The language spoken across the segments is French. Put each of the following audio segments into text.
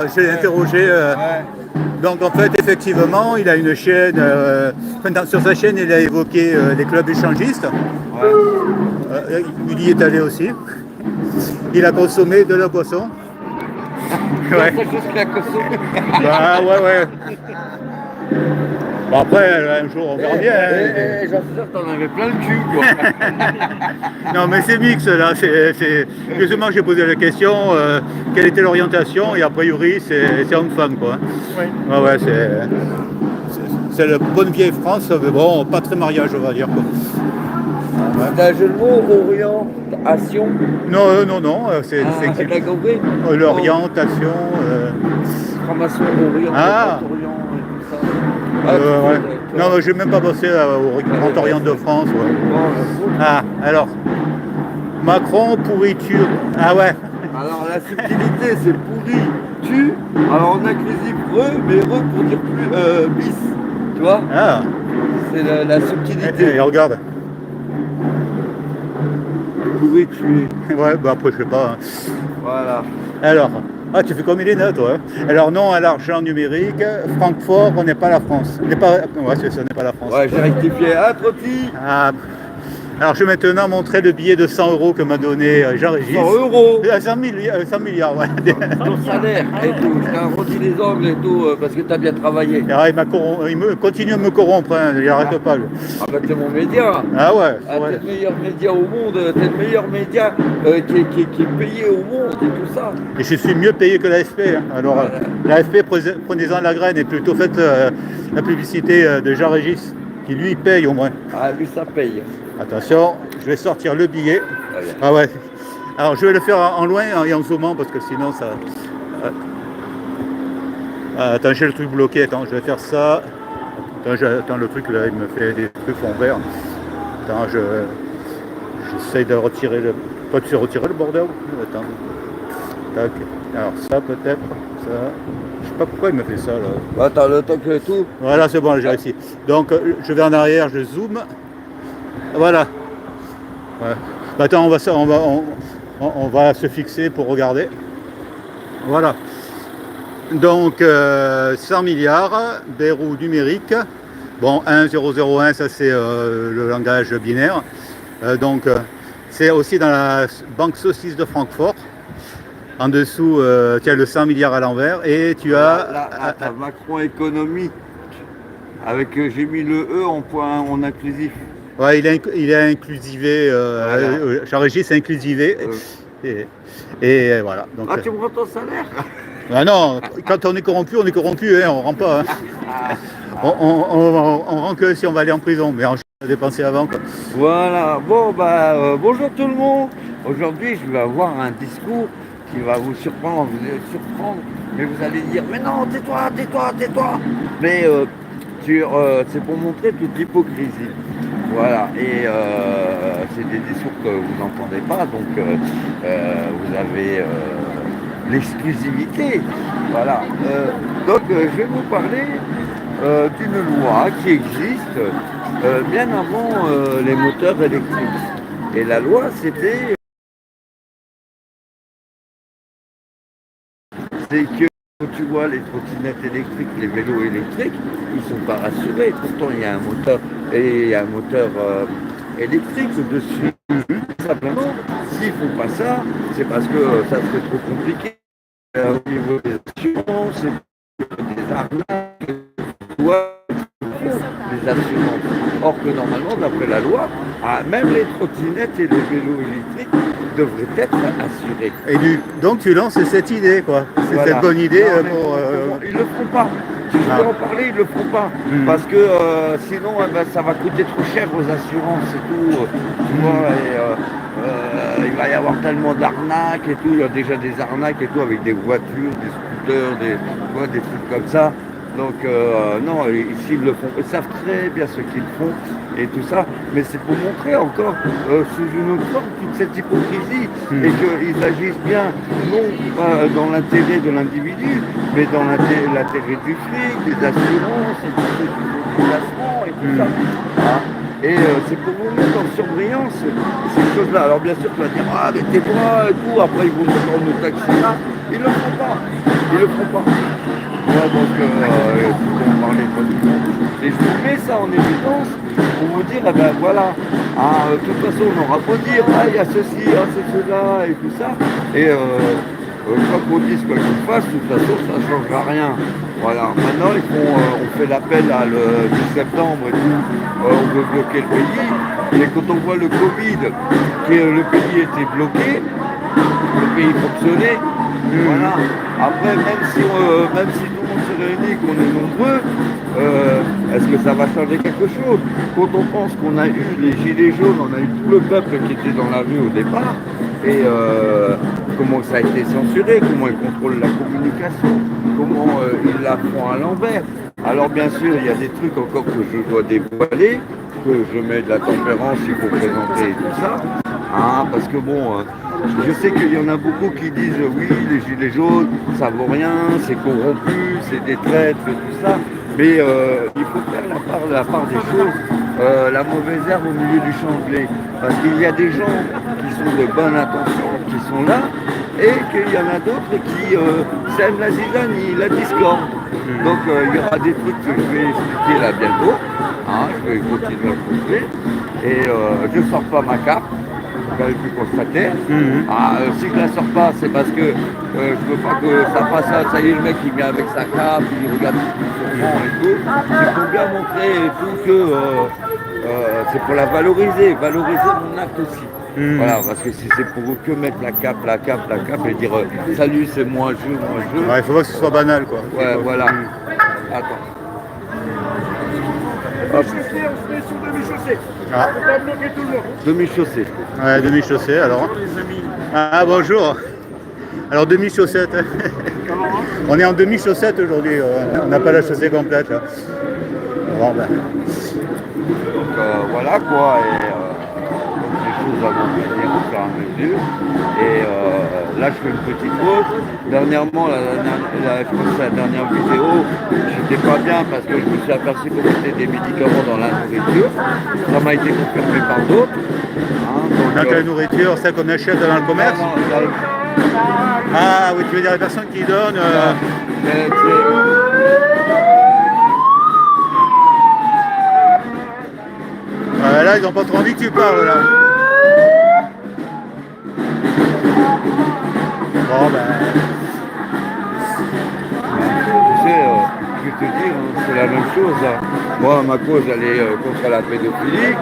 Je l'ai interrogé. Donc en fait, effectivement, il a une chaîne. Sur sa chaîne, il a évoqué les clubs échangistes. Il y est allé aussi. Il a consommé de la boisson. Ouais. C'est juste qu'il a consommé. Bah ouais. Bon, après, un jour, on verra bien. J'en suis sûr que t'en avais plein le cul, quoi. Non, mais c'est mix, là. Justement, j'ai posé la question, quelle était l'orientation, et a priori, c'est homme-femme, quoi. Oui. Ouais, c'est la bonne vieille France, mais bon, pas très mariage, on va dire, quoi. T'as un jeu de mots, orientation? Non, c'est t'as compris? l'orientation. Formation d'Orient, Orient et tout ça. Ouais. Non, mais je n'ai même pas bossé au Grand Orient de France. Ouais. Alors, Macron, pourriture. Ah ouais. Alors la subtilité, c'est pourri, tu. Alors en inclusif, mais pour dire plus bis. Tu vois? C'est la subtilité. Et regarde. Pourri tuer. Ouais, bah après, je sais pas. Voilà. Alors, tu fais comme il est net, toi. Alors, non à l'argent numérique. Francfort, on n'est pas la France. Ouais, c'est ça, n'est pas la France. Ouais, j'ai rectifié. Trotti. Alors, je vais maintenant montrer le billet de 100 € que m'a donné Jean-Régis. 100 euros 100 milliards, ouais. Ton salaire et tout. Je t'ai arrondi les ongles et tout, parce que t'as bien travaillé. Alors, il continue à me corrompre, hein, il n'arrête pas. T'es mon média. Ah ouais. T'es le meilleur média au monde. T'es le meilleur média qui est payé au monde et tout ça. Et je suis mieux payé que l'AFP. Hein. Alors, l'AFP, prenez-en la graine et plutôt faites la publicité de Jean-Régis, qui lui paye au moins. Lui, ça paye. Attention, je vais sortir le billet. Ah ouais. Alors je vais le faire en loin et en zoomant parce que sinon ça. Attends, j'ai le truc bloqué. Attends, je vais faire ça. Attends, le truc là, il me fait des trucs en vert. Attends, j'essaye de retirer le. Toi, tu sais retirer le bordel? Attends. Tac. Alors ça peut-être. Ça. Je sais pas pourquoi il me fait ça là. Attends, le temps que tout. Voilà, c'est bon, j'ai réussi. Donc je vais en arrière, je zoome. Voilà. Ouais. Bah, attends, on va se fixer pour regarder. Voilà. Donc 100 milliards, Bérou numérique. Bon, 1001, ça c'est le langage binaire. Donc c'est aussi dans la banque saucisse de Francfort. En dessous, tu as le 100 milliards à l'envers et tu as... Là, Macron économique. Avec, j'ai mis le E en point en inclusif. Ouais, il a inclusivé, Jean-Régis a inclusivé, et voilà. Donc, tu me rends ton salaire? Ah non, quand on est corrompu, hein, on rend pas. Hein. On rend que si on va aller en prison, mais on a dépensé avant. Quoi. Voilà, bonjour tout le monde. Aujourd'hui, je vais avoir un discours qui va vous surprendre, mais vous allez dire, mais non, tais-toi. Mais c'est pour montrer toute l'hypocrisie. Voilà, et c'est des discours que vous n'entendez pas, donc vous avez l'exclusivité. Voilà. Donc je vais vous parler d'une loi qui existe bien avant les moteurs électriques. Et la loi, c'est que quand tu vois les trottinettes électriques, les vélos électriques, ils ne sont pas rassurés. Pourtant, il y a un moteur électrique dessus. Simplement, s'ils ne font pas ça, c'est parce que ça serait trop compliqué au niveau des assurances, des arnaques, des assurances. Or que normalement, d'après la loi, même les trottinettes et les vélos électriques devraient être assurés. Et donc tu lances cette idée, quoi. C'est cette bonne idée pour... Ils ne le font pas. Si je peux en parler, ils ne le font pas. Parce que sinon, ça va coûter trop cher aux assurances et tout. Tu vois, et, il va y avoir tellement d'arnaques et tout. Il y a déjà des arnaques et tout avec des voitures, des scooters, des trucs comme ça. Donc non, ici ils le font, ils savent très bien ce qu'ils font et tout ça, mais c'est pour montrer encore sous une autre forme toute cette hypocrisie et qu'ils agissent bien, non pas dans l'intérêt de l'individu, mais dans l'intérêt du fric, des assurances et des placements et tout ça. Et c'est pour vous mettre en surbrillance ces choses-là. Alors bien sûr, tu vas dire, ah mais t'es moi et tout, après ils vont te prendre le taxi là. Ils le feront pas. Ils le feront pas. Ouais, donc, on parlait pas du tout. Et je vous mets ça en évidence pour vous dire, eh ben voilà, de toute façon, on n'aura pas dire, ah, il y a ceci, ah, c'est cela, et tout ça. Et quoi qu'on dise, quoi qu'on fasse, de toute façon, ça ne changera rien. Voilà. Maintenant, on fait l'appel le 10 septembre et tout, on veut bloquer le pays. Et quand on voit le Covid, que le pays était bloqué, le pays fonctionnait, voilà. Après, même si tout le monde se réunit, qu'on est nombreux, est-ce que ça va changer quelque chose? Quand on pense qu'on a eu les gilets jaunes, on a eu tout le peuple qui était dans la rue au départ, et comment ça a été censuré, comment ils contrôlent la communication, comment ils la font à l'envers. Alors bien sûr, il y a des trucs encore que je dois dévoiler, que je mets de la tempérance, il faut présenter et tout ça. Parce que bon, je sais qu'il y en a beaucoup qui disent oui, les gilets jaunes, ça vaut rien, c'est corrompu, c'est des traîtres et tout ça. Mais il faut faire la part des choses, la mauvaise herbe au milieu du champ de blé. Parce qu'il y a des gens qui sont de bonne intention, qui sont là, et qu'il y en a d'autres qui sèment la zizanie, la discorde. Donc il y aura des trucs que je vais expliquer là bientôt. Je vais continuer à poser. Et je ne sors pas ma carte. Vous avez pu constater. Si je la sors pas, c'est parce que je veux pas que ça passe à ça y est, le mec il vient avec sa cape, il regarde son front et tout. Il faut bien montrer et tout que c'est pour la valoriser mon acte aussi. Voilà, parce que si c'est pour que mettre la cape et dire salut, c'est moi, je. Ouais, il faut pas que ce soit banal, quoi. Ouais, voilà. Attends. On se met sur demi-chaussée. Ah. On va bloquer tout le monde. Demi-chaussée. Ouais, demi-chaussée alors. Ah, bonjour. Alors, demi-chaussette. On est en demi-chaussette aujourd'hui. On n'a pas la chaussée complète. Là. Bon, ben. Donc voilà quoi. Et donc, les choses vont venir au fur et à mesure. Et là, je fais une petite pause. Dernièrement, je pense que c'est la dernière vidéo, j'étais pas bien parce que je me suis aperçu qu'on mettait des médicaments dans la nourriture. Ça m'a été confirmé par d'autres. Donc la nourriture, celle qu'on achète dans le commerce. Ah oui, tu veux dire les personnes qui donnent. Là, ils n'ont pas trop envie que tu parles là. Bon ben. Tu sais, je vais te dire, c'est la même chose. Moi, ma cause, elle est contre la pédophilie.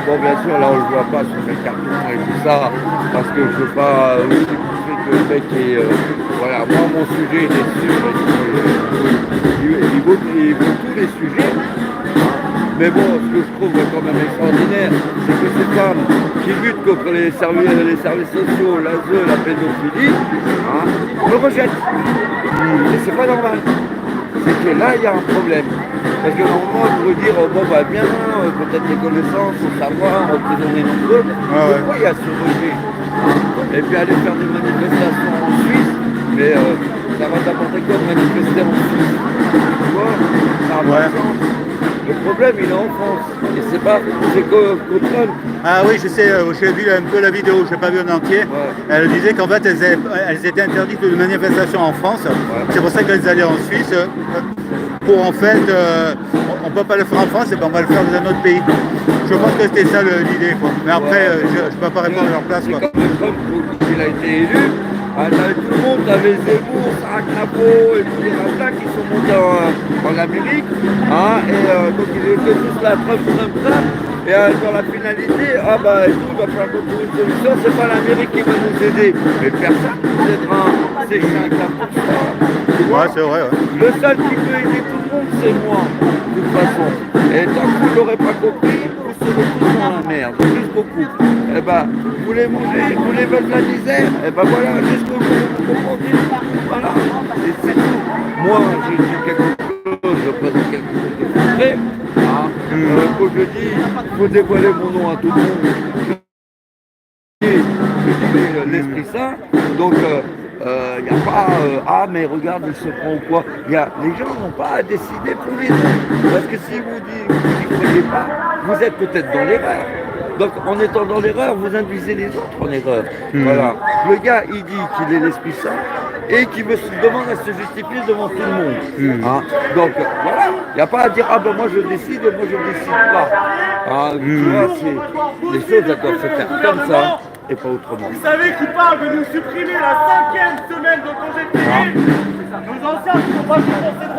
Bon, bien sûr, là, on ne le voit pas sur mes cartons et tout ça, parce que je ne veux pas aussi pousser que le mec est... voilà, moi, mon sujet, il est sûr. Il vaut tous les sujets. Mais bon, ce que je trouve quand même extraordinaire, c'est que ces femmes qui luttent contre les services sociaux, l'ASE, la pédophilie, me rejettent. Et c'est pas normal. C'est que là, il y a un problème. Parce que normalement, on pourrait dire, bon, bah bien, peut-être les connaissances, faut savoir, plus on est nombreux. Pourquoi il y a ce rejet? Et puis aller faire des manifestations en Suisse, mais ça va t'apporter quoi de manifester en Suisse? Tu vois, ça n'a pas de sens. Le problème, il est en France. Et c'est que Trump. Ah oui, je sais, j'ai vu un peu la vidéo, je n'ai pas vu en entier. Ouais. Elle disait qu'en fait, elles étaient interdites de manifestation en France. Ouais. C'est pour ça qu'elles allaient en Suisse. Pour en fait, on ne peut pas le faire en France, et ben on va le faire dans un autre pays. Je pense que c'était ça l'idée. Mais après, je ne peux pas répondre à leur place. Quoi. Comme Trump, il a été élu. Tout le monde avait Zemmour, Sarah Knapo et tous les ratas qui sont montés en Amérique. Donc ils étaient tous là, Trump. Et dans la finalité, il va falloir qu'on trouve une solution, c'est pas l'Amérique qui va nous aider. Mais personne ne nous aidera, c'est chacun pour soi. Ouais, c'est vrai. Ouais. Le seul qui peut aider tout le monde, c'est moi, de toute façon. Et tant que vous ne l'aurez pas compris, vous serez tous dans la merde, jusqu'au bout. Vous voulez manger, vous voulez mettre la misère, voilà, jusqu'au bout, vous comprenez. Voilà, et c'est tout. Moi, je dis quelque chose, je présente quelque chose de concret. Quand je dis, il faut dévoiler mon nom à tout le monde. Je dis l'Esprit Saint, donc Il n'y a pas ah mais regarde il se prend ou quoi. Les gens n'ont pas à décider pour les autres. Parce que si vous n'y croyez pas, vous êtes peut-être dans l'erreur. Donc en étant dans l'erreur, vous induisez les autres en erreur. Voilà. Le gars il dit qu'il est l'Esprit Saint et qu'il demande à se justifier devant tout le monde. Hein. Donc voilà, il n'y a pas à dire ah ben moi je décide et moi je ne décide pas. Hein, tu vois, les choses elles doivent se faire comme ça et pas autrement. Vous savez qui parle de nous supprimer la 5e semaine de congé de payé? Nos anciens qui sont pas sur ces droits.